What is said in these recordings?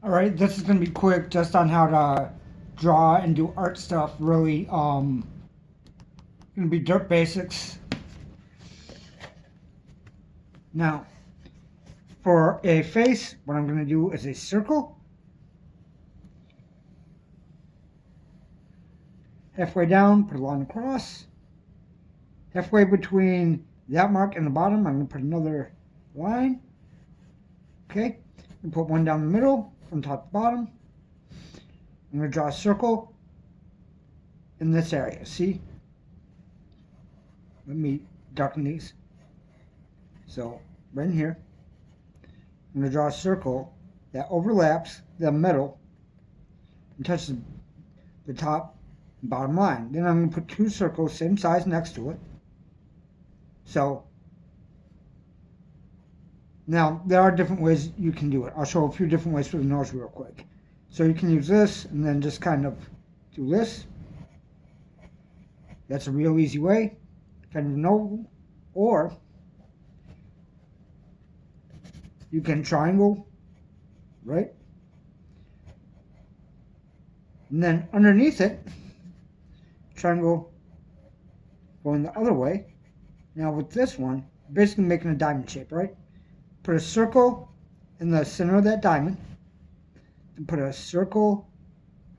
All right, this is gonna be quick, just on how to draw and do art stuff. Really, gonna be dirt basics. Now, for a face, what I'm gonna do is a circle. Halfway down, put a line across. Halfway between that mark and the bottom, I'm gonna put another line. Okay, and put one down the middle from top to bottom. I'm gonna draw a circle in this area. See? Let me darken these. So right in here, I'm going to draw a circle that overlaps the middle and touches the top and bottom line. Then I'm going to put two circles same size next to it. So now there are different ways you can do it. I'll show a few different ways for the nose real quick. So you can use this and then just kind of do this. That's a real easy way. Kind of know. Or you can triangle, right? And then underneath it, triangle going the other way. Now with this one, basically making a diamond shape, right? Put a circle in the center of that diamond, and put a circle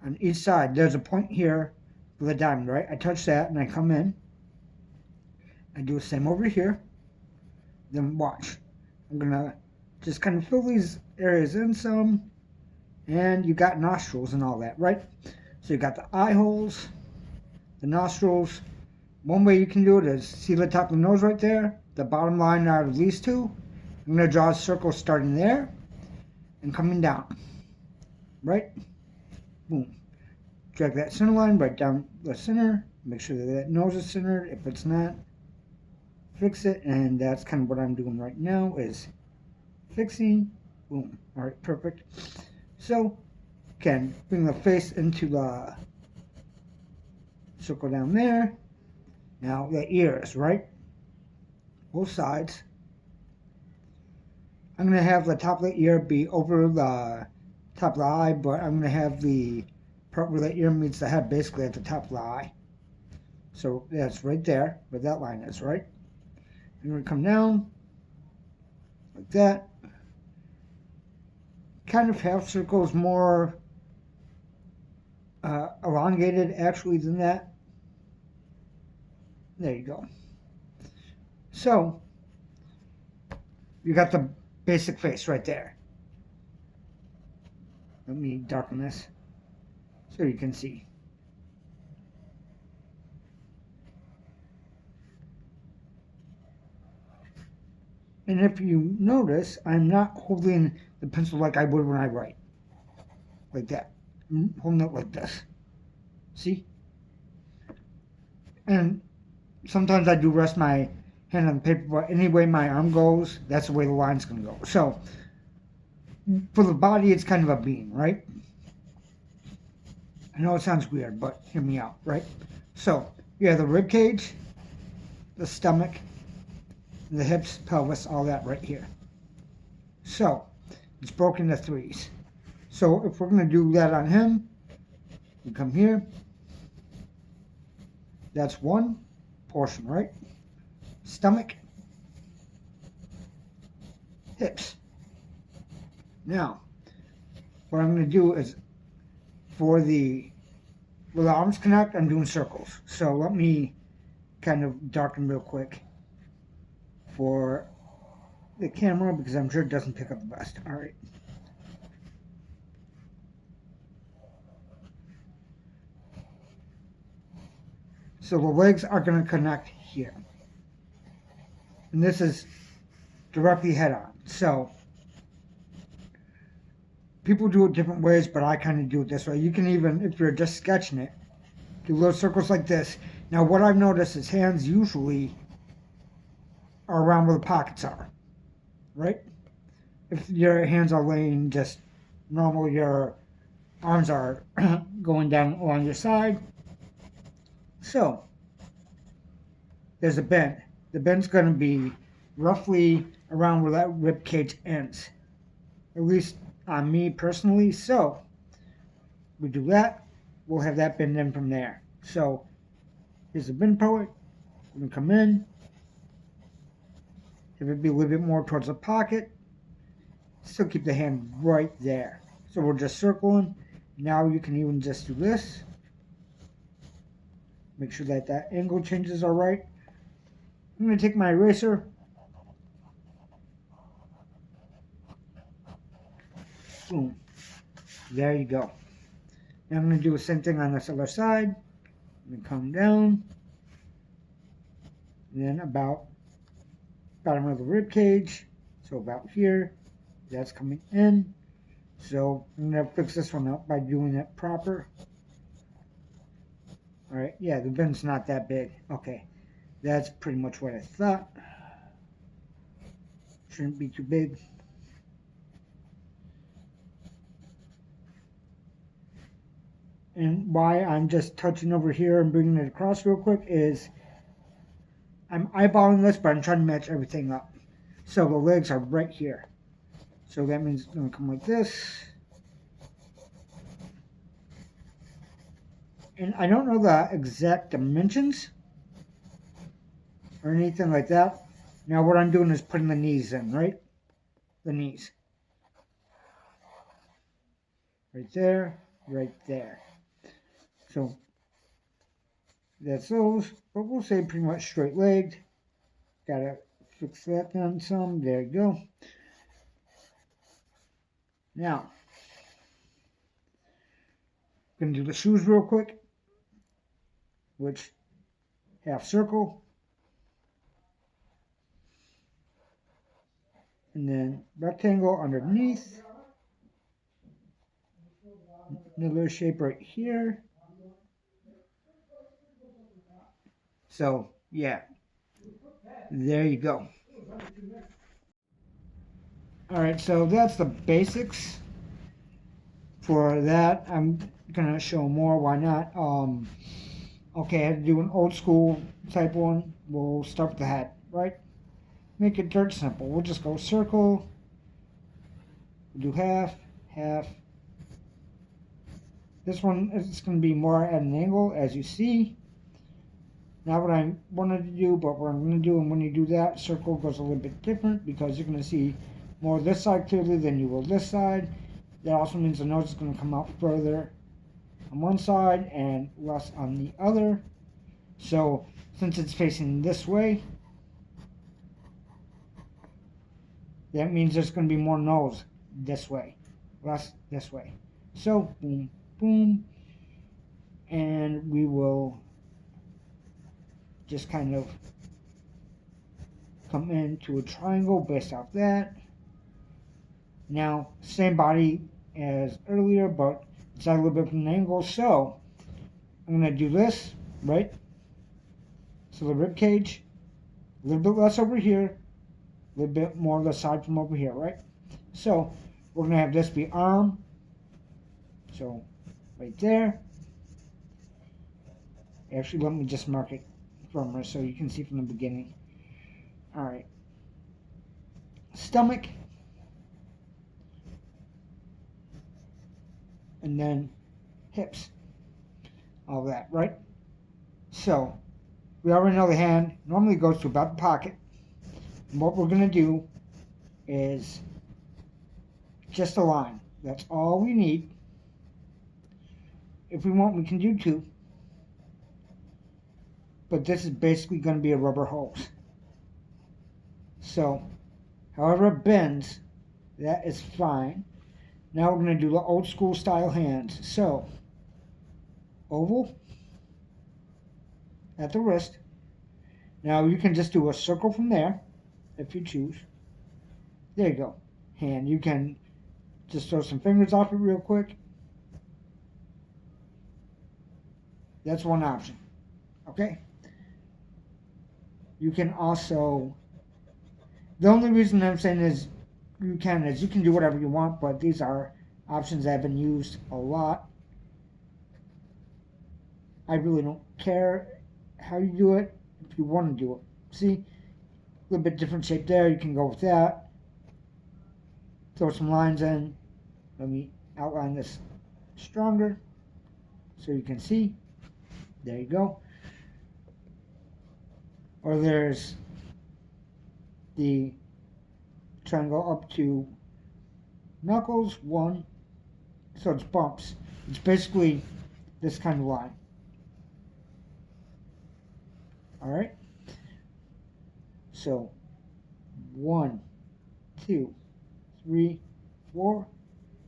on each side. There's a point here for the diamond, right? I touch that and I come in. I do the same over here. Then watch. I'm gonna just kind of fill these areas in some, and you got nostrils and all that, right? So you got the eye holes, the nostrils. One way you can do it is see the top of the nose right there. The bottom line out of these two. I'm going to draw a circle starting there and coming down, right? Boom. Drag that center line right down the center. Make sure that nose is centered. If it's not, fix it. And that's kind of what I'm doing right now is fixing. Boom. All right, perfect. So, can bring the face into the circle down there. Now the ears, right? Both sides. I'm going to have the top of the ear be over the top of the eye, but I'm going to have the part where the ear meets the head basically at the top of the eye. So that's right there, where that line is, right? I'm going to come down like that. Kind of half circles, more elongated actually than that. There you go. So you got the basic face right there. Let me darken this so you can see. And if you notice, I'm not holding the pencil like I would when I write. Like that. I'm holding it like this. See? And sometimes I do rest my hand on the paper, but any way my arm goes, that's the way the line's going to go. So, for the body, it's kind of a beam, right? I know it sounds weird, but hear me out, right? So, you have the rib cage, the stomach, the hips, pelvis, all that right here. So, it's broken into threes. So, if we're going to do that on him, we come here. That's one portion, right? Stomach, hips. Now, what I'm going to do is for where the arms connect, I'm doing circles. So let me kind of darken real quick for the camera because I'm sure it doesn't pick up the best. All right. So the legs are going to connect here. And this is directly head on. So people do it different ways, but I kind of do it this way. You can even, if you're just sketching it, do little circles like this. Now what I've noticed is hands usually are around where the pockets are, right? If your hands are laying just normal, your arms are going down along your side. So there's a bend. The bend's going to be roughly around where that rib cage ends. At least on me personally. So we do that, we'll have that bend in from there. So here's the bend poet. We're gonna come in, have it be a little bit more towards the pocket, still keep the hand right there. So we're just circling. Now you can even just do this. Make sure that that angle changes all right. I'm going to take my eraser. Boom. There you go. Now I'm going to do the same thing on this other side. I'm going to come down. And then about bottom of the rib cage. So about here. That's coming in. So I'm going to fix this one up by doing it proper. Alright, yeah, the bend's not that big. Okay, that's pretty much what I thought. Shouldn't be too big. And why I'm just touching over here and bringing it across real quick is I'm eyeballing this, but I'm trying to match everything up. So the legs are right here. So that means it's going to come like this. And I don't know the exact dimensions or anything like that. Now what I'm doing is putting the knees in, right? The knees. Right there, right there. So that's those, but we'll say pretty much straight legged. Gotta fix that down some. There you go. Now, gonna do the shoes real quick, which half circle, and then rectangle underneath, another shape right here. So yeah, there you go. All right, so that's the basics for that. I'm gonna show more. Why not? Okay, I had to do an old school type one. We'll start with the head, right? Make it dirt simple. We'll just go circle. We'll do half, half. This one is going to be more at an angle, as you see. Not what I wanted to do, but what I'm going to do, and when you do that, circle goes a little bit different because you're going to see more this side clearly than you will this side. That also means the nose is going to come out further on one side and less on the other. So since it's facing this way, that means there's going to be more nose this way, less this way. So boom, boom, and we will just kind of come into a triangle based off that. Now, same body as earlier, but it's at a little bit from an angle. So I'm going to do this, right? So the rib cage, a little bit less over here, a little bit more on the side from over here, right? So we're going to have this be arm. So right there. Actually, let me just mark it from her so you can see from the beginning. All right. Stomach. And then hips. All that, right? So we already know the hand normally goes to about the pocket. And what we're going to do is just a line. That's all we need. If we want, we can do two. But this is basically going to be a rubber hose. So, however it bends, that is fine. Now we're going to do the old school style hands. So, oval at the wrist. Now you can just do a circle from there, if you choose. There you go. Hand. You can just throw some fingers off it real quick. That's one option. Okay? You can also, the only reason I'm saying is you can do whatever you want, but these are options that have been used a lot. I really don't care how you do it if you want to do it. See, a little bit different shape there. You can go with that. Throw some lines in. Let me outline this stronger so you can see. There you go. Or there's the triangle up to knuckles, 1. So it's bumps. It's basically this kind of line. Alright? So 1, 2, 3, 4.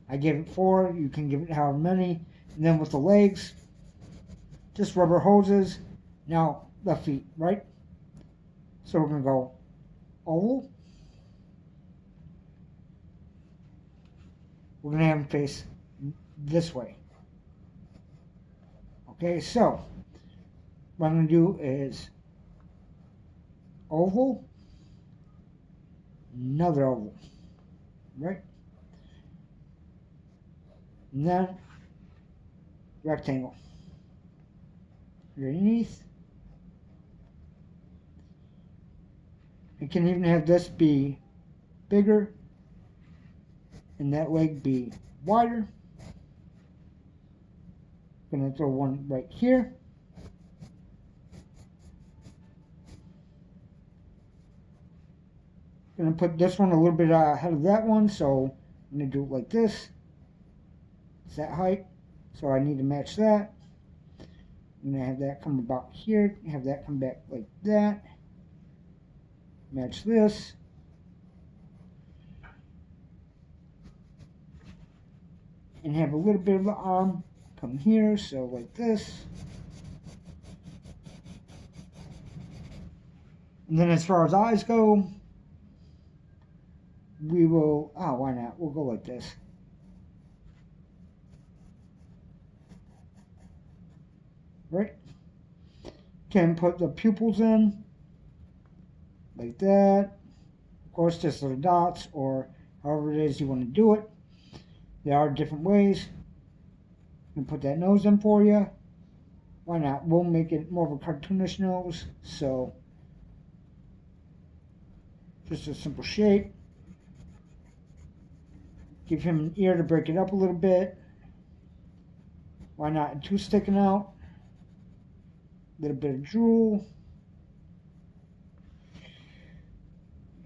I gave it 4. You can give it however many. And then with the legs, just rubber hoses. Now the feet, right? So we're going to go oval. We're going to have them face this way. Okay, so what I'm going to do is oval, another oval, right? And then rectangle underneath. You can even have this be bigger and that leg be wider. I'm going to throw one right here. I'm going to put this one a little bit ahead of that one, so I'm going to do it like this. It's that height, so I need to match that. I'm going to have that come about here, have that come back like that. Match this. And have a little bit of an arm come here, so like this. And then as far as eyes go, we will, why not? We'll go like this. Right? Can put the pupils in like that. Of course, just little dots or however it is you want to do it. There are different ways. I'm going to put that nose in for you. Why not? We'll make it more of a cartoonish nose. So, just a simple shape. Give him an ear to break it up a little bit. Why not? A tooth sticking out. A little bit of drool.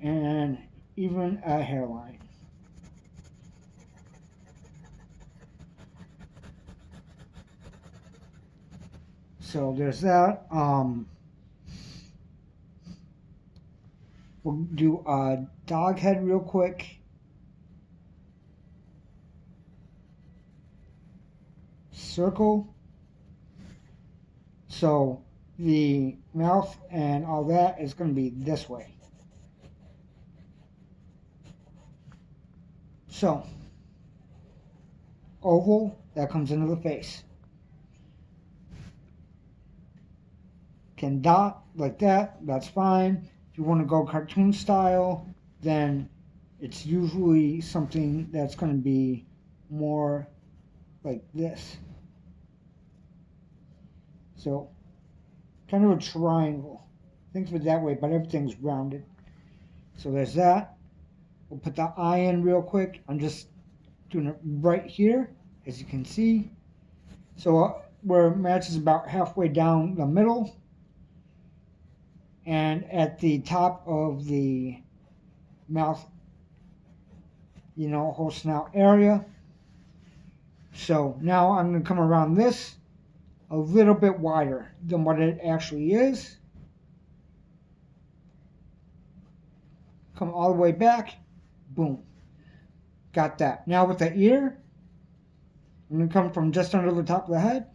And even a hairline. So there's that. We'll do a dog head real quick. Circle. So the mouth and all that is going to be this way. So oval, that comes into the face. Can dot like that, that's fine. If you want to go cartoon style, then it's usually something that's going to be more like this. So kind of a triangle. Think of it that way, but everything's rounded. So there's that. We'll put the eye in real quick. I'm just doing it right here, as you can see. So where it matches about halfway down the middle. And at the top of the mouth, you know, whole snout area. So now I'm going to come around this a little bit wider than what it actually is. Come all the way back. Boom. Got that. Now with the ear, I'm going to come from just under the top of the head.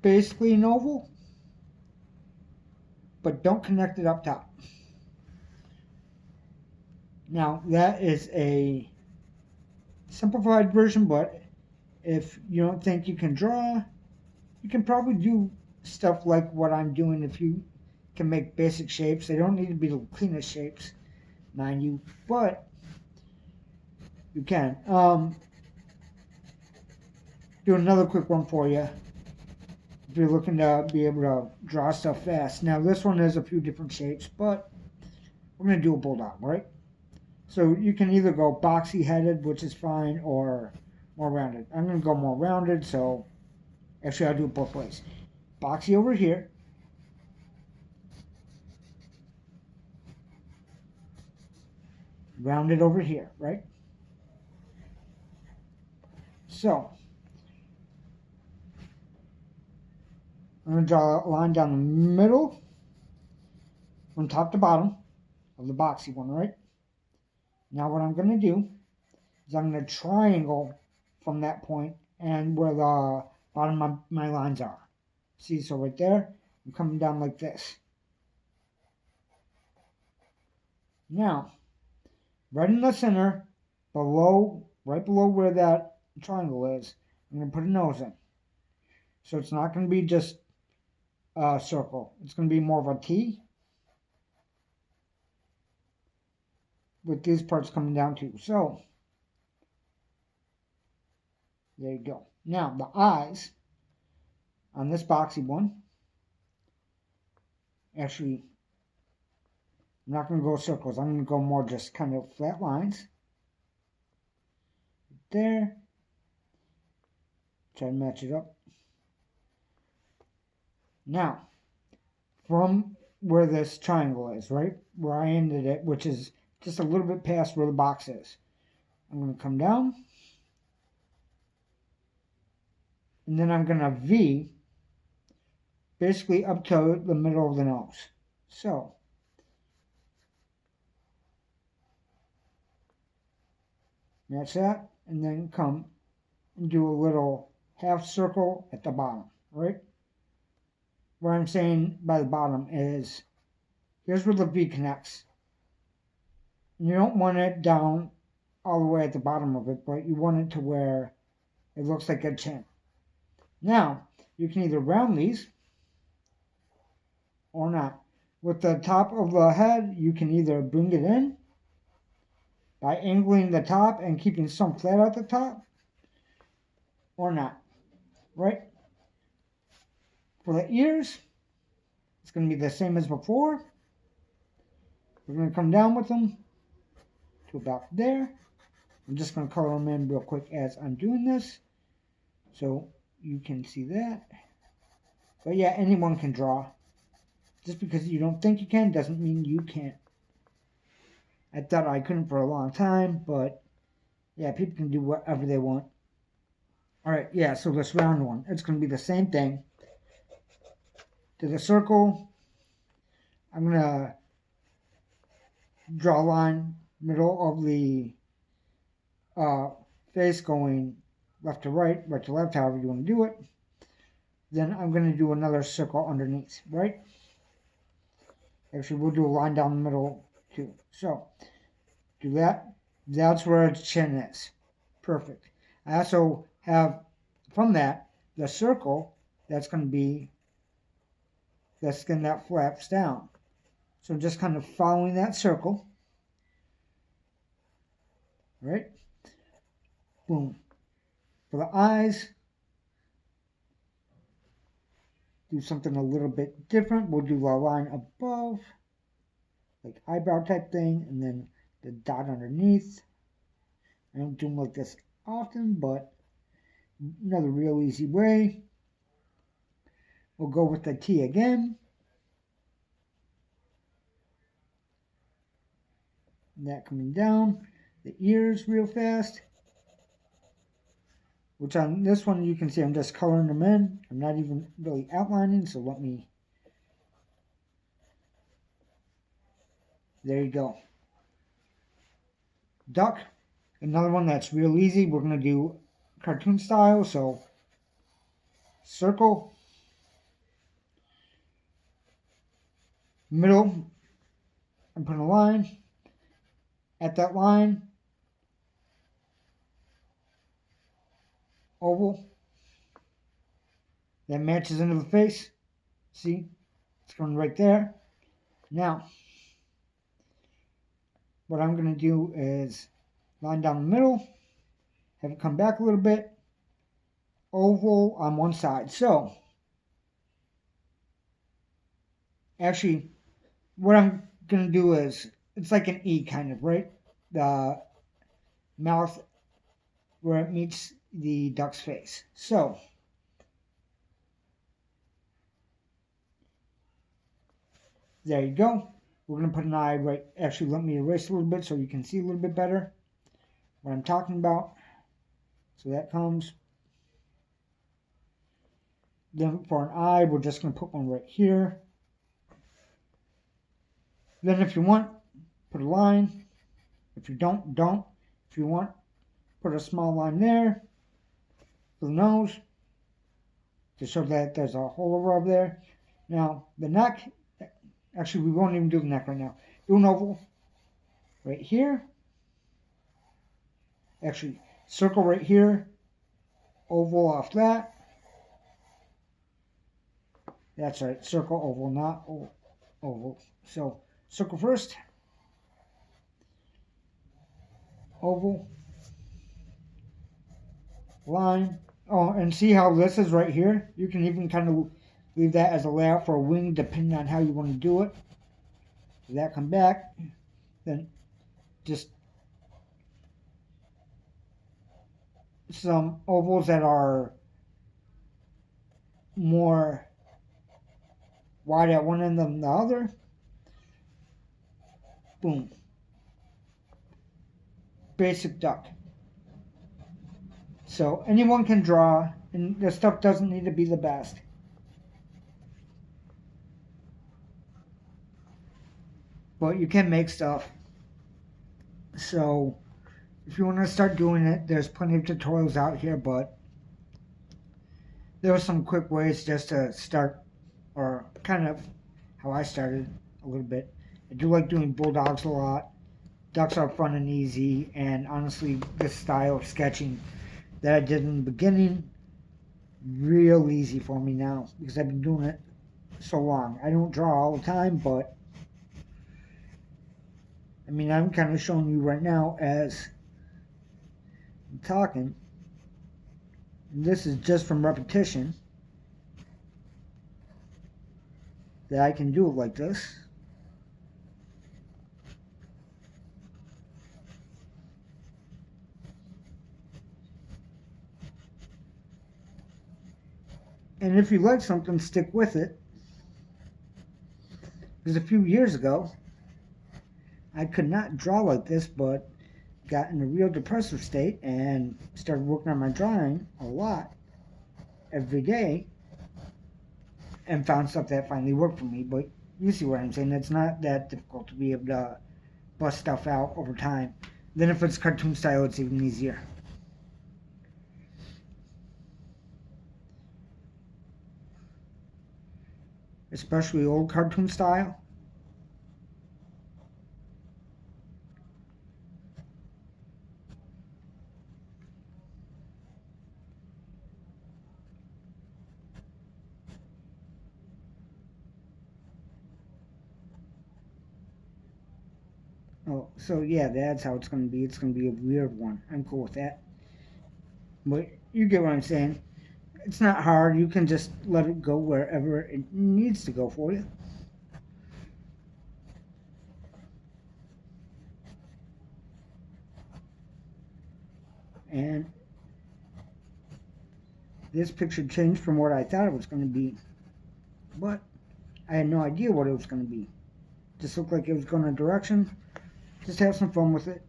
Basically an oval. But don't connect it up top. Now that is a simplified version, but if you don't think you can draw, you can probably do stuff like what I'm doing if you can make basic shapes. They don't need to be the cleanest shapes, mind you, but you can. Do another quick one for you if you're looking to be able to draw stuff fast. Now this one has a few different shapes, but we're going to do a bulldog, right? So you can either go boxy headed, which is fine, or more rounded. I'm going to go more rounded, so actually I'll do it both ways. Boxy over here. Rounded over here, right? So I'm going to draw a line down the middle from top to bottom of the boxy one, right? Now what I'm going to do is I'm going to triangle from that point and where the bottom of my lines are. See, so right there, I'm coming down like this. Now, right in the center, right below where that triangle is, I'm going to put a nose in. So it's not going to be just a circle. It's going to be more of a T with these parts coming down too. So, there you go. Now, the eyes on this boxy one, actually, I'm not going to go circles. I'm going to go more just kind of flat lines. There. Try to match it up. Now, from where this triangle is, right? Where I ended it, which is just a little bit past where the box is. I'm going to come down. And then I'm going to V basically up to the middle of the nose. So, match that, and then come and do a little half circle at the bottom, right? What I'm saying by the bottom is, here's where the V connects. You don't want it down all the way at the bottom of it, but you want it to where it looks like a chin. Now, you can either round these or not. With the top of the head, you can either bring it in by angling the top and keeping some flat at the top, or not, right? For the ears, it's going to be the same as before. We're going to come down with them to about there. I'm just going to color them in real quick as I'm doing this, so you can see that. But yeah, anyone can draw. Just because you don't think you can doesn't mean you can't. I thought I couldn't for a long time, but yeah, people can do whatever they want. Alright, yeah, so this round one, it's going to be the same thing. To the circle, I'm going to draw a line middle of the face going left to right to left, however you want to do it. Then I'm going to do another circle underneath, right? Actually, we'll do a line down the middle too. So, do that. That's where its chin is. Perfect. I also have, from that, the circle that's going to be the skin that flaps down. So just kind of following that circle. Right? Boom. For the eyes, do something a little bit different. We'll do a line above, like eyebrow type thing, and then the dot underneath. I don't do them like this often, but another real easy way. We'll go with the T again. That coming down. The ears real fast. Which on this one you can see I'm just coloring them in. I'm not even really outlining, so let me... There you go. Duck. Another one that's real easy. We're going to do cartoon style, so circle. Middle. I'm putting a line. At that line, oval. That matches into the face. See? It's going right there. Now, what I'm going to do is line down the middle, have it come back a little bit, oval on one side. So, actually, what I'm going to do is, it's like an E kind of, right? the mouth where it meets the duck's face. So, there you go. We're going to put an eye right, actually let me erase a little bit so you can see a little bit better what I'm talking about. So that comes. Then for an eye, we're just going to put one right here. Then if you want, put a line. If you don't, don't. If you want, put a small line there for the nose to show that there's a hole over there. Now, the neck, actually we won't even do the neck right now. Do an oval right here. Actually, circle right here. Oval off that. That's right, circle, oval, not oval. So, circle first. Oval. Line. Oh, and see how this is right here? You can even kind of leave that as a layout for a wing depending on how you want to do it. So that come back. Then just some ovals that are more wide at one end than the other. Boom. Basic duck. So anyone can draw, and the stuff doesn't need to be the best. But you can make stuff. So if you want to start doing it, there's plenty of tutorials out here, but there are some quick ways just to start, or kind of how I started a little bit. I do like doing bulldogs a lot. Ducks are fun and easy, and honestly, this style of sketching that I did in the beginning, real easy for me now, because I've been doing it so long. I don't draw all the time, but I mean, I'm kind of showing you right now as I'm talking. And this is just from repetition that I can do it like this. And if you like something, stick with it. Because a few years ago, I could not draw like this, but got in a real depressive state and started working on my drawing a lot every day and found stuff that finally worked for me. But you see what I'm saying? It's not that difficult to be able to bust stuff out over time. Then if it's cartoon style, it's even easier. Especially old cartoon style. Oh, so yeah, that's how it's going to be. It's going to be a weird one. I'm cool with that. But you get what I'm saying. It's not hard. You can just let it go wherever it needs to go for you. And this picture changed from what I thought it was going to be. But I had no idea what it was going to be. Just looked like it was going a direction. Just have some fun with it.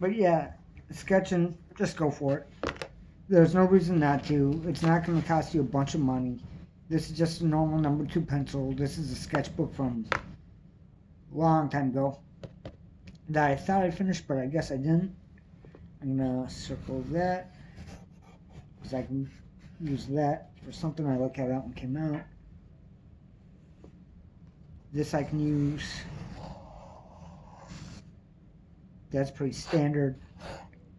But yeah, sketching, just go for it. There's no reason not to. It's not going to cost you a bunch of money. This is just a normal number 2 pencil. This is a sketchbook from a long time ago that I thought I finished, but I guess I didn't. I'm going to circle that because I can use that for something. I like how that one came out. This I can use. That's pretty standard,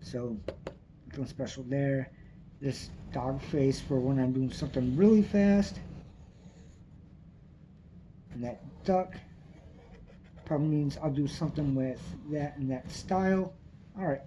so nothing special there. This dog face for when I'm doing something really fast. And that duck probably means I'll do something with that and that style. Alright,